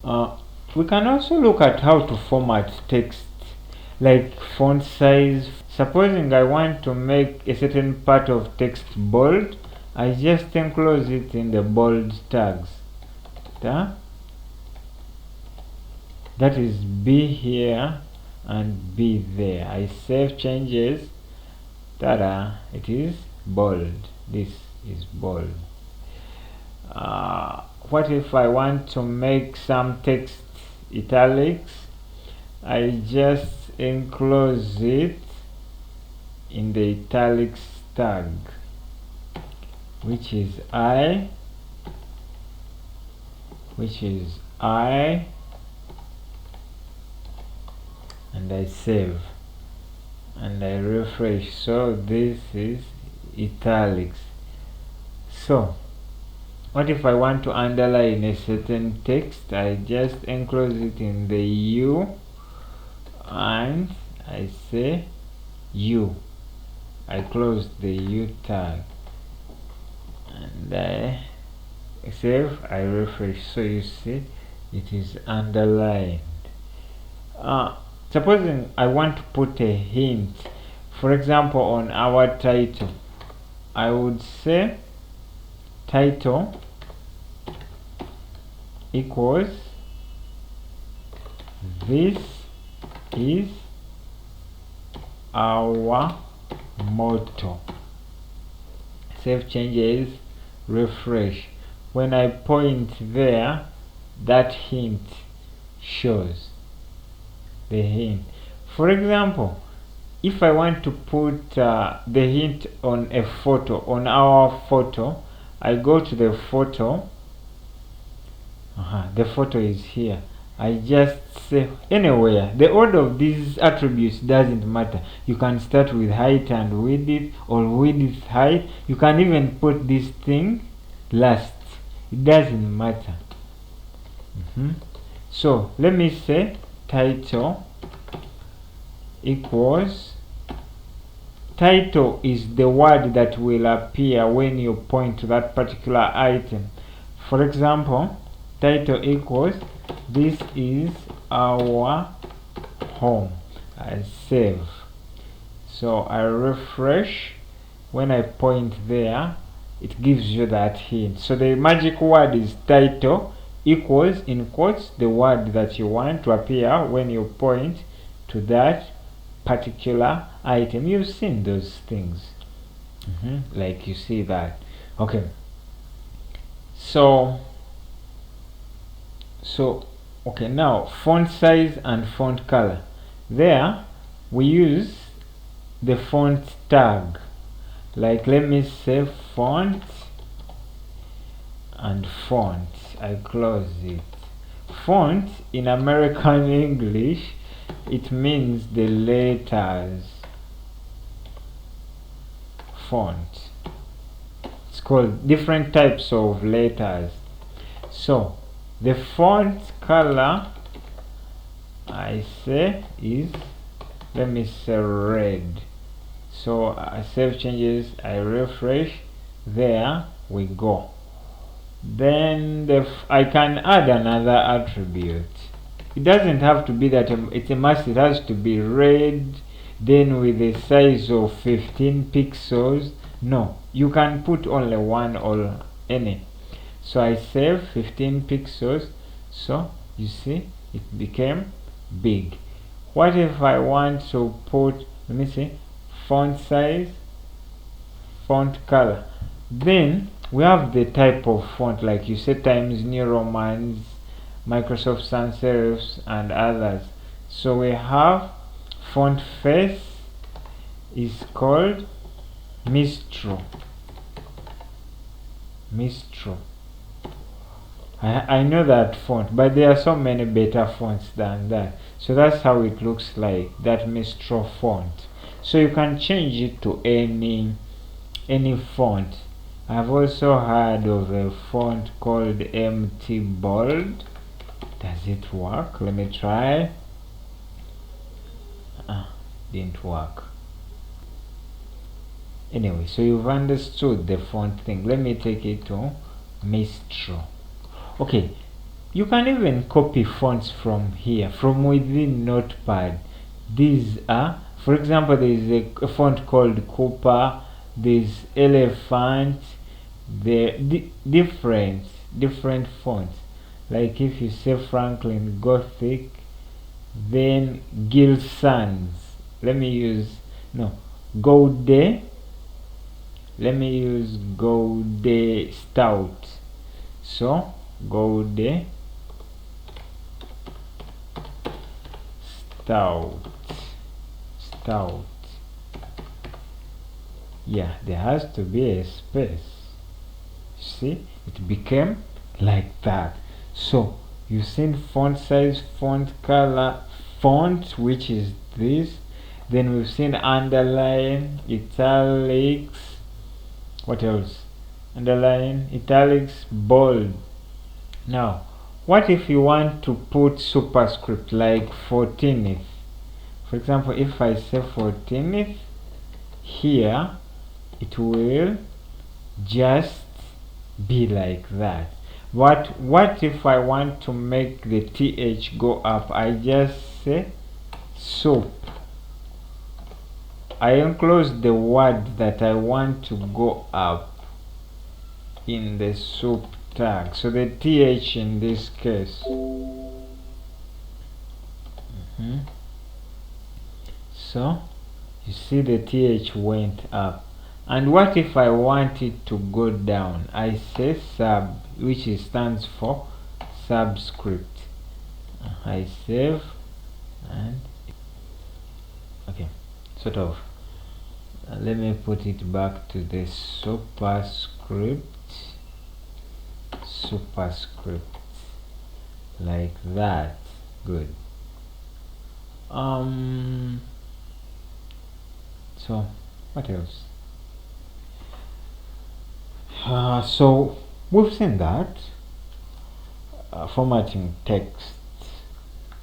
We can also look at how to format text, like font size. Supposing I want to make a certain part of text bold, I just enclose it in the bold tags. That is B here and B there. I save changes. It is bold. This is bold. What if I want to make some text italics? I just enclose it in the italics tag, which is I, and I save and I refresh. So this is italics. So what if I want to underline a certain text? I just enclose it in the U and I say U. I close the U tag and I save, I refresh. So you see it is underlined. Supposing I want to put a hint, for example, on our title, I would say title equals this is our motto. Save changes, refresh. When I point there, that hint shows the hint. For example, if I want to put the hint on a photo, on our photo, I go to the photo. The photo is here. I just say anywhere. The order of these attributes doesn't matter. You can start with height and width, or width height. You can even put this thing last. It doesn't matter. So let me say title equals, title is the word that will appear when you point to that particular item. For example, title equals this is our home. I save. So I refresh. When I point there, it gives you that hint. So the magic word is title equals, in quotes, the word that you want to appear when you point to that particular item. You've seen those things, like you see that. Okay, so okay, now font size and font color. There we use the font tag, like let me say font and font. I close it. Font in American English, it means the letters. Font, it's called different types of letters. So the font color, I say, is, let me say, red. So I save changes, I refresh. There we go. Then I can add another attribute. It doesn't have to be that it's a must. It has to be red, then with a size of 15 pixels. No, you can put only one or any. So I save 15 pixels. So you see it became big. What if I want to put, let me see, font size, font color? Then we have the type of font, like you say, Times New Roman, Microsoft Sans Serifs, and others. So we have font face is called Mistro. I know that font, but there are so many better fonts than that. So that's how it looks like, that Mistro font. So you can change it to any font. I've also heard of a font called MT Bold. Does it work? Let me try. Didn't work. Anyway, so you've understood the font thing. Let me take it to Mistro. Okay, you can even copy fonts from here, from within Notepad. These are, for example, there is a font called Cooper, there's Elephant, different fonts. Like if you say Franklin Gothic, then Gilsons. Let me use Gaude. Let me use Gaude Stout. So Gaude Stout. Yeah, there has to be a space. See, it became like that. So you've seen font size, font color, font, which is this. Then we've seen underline, italics. What else? Underline, italics, bold. Now, what if you want to put superscript like 14th? For example, if I say 14th here, it will just be like that. What if I want to make the th go up? I just say soup. I enclose the word that I want to go up in the soup tag, so the th in this case. So you see the th went up. And what if I want it to go down? I say sub, which stands for subscript. I save, and okay, sort of. Let me put it back to the superscript, like that. Good. So what else? So we've seen that formatting text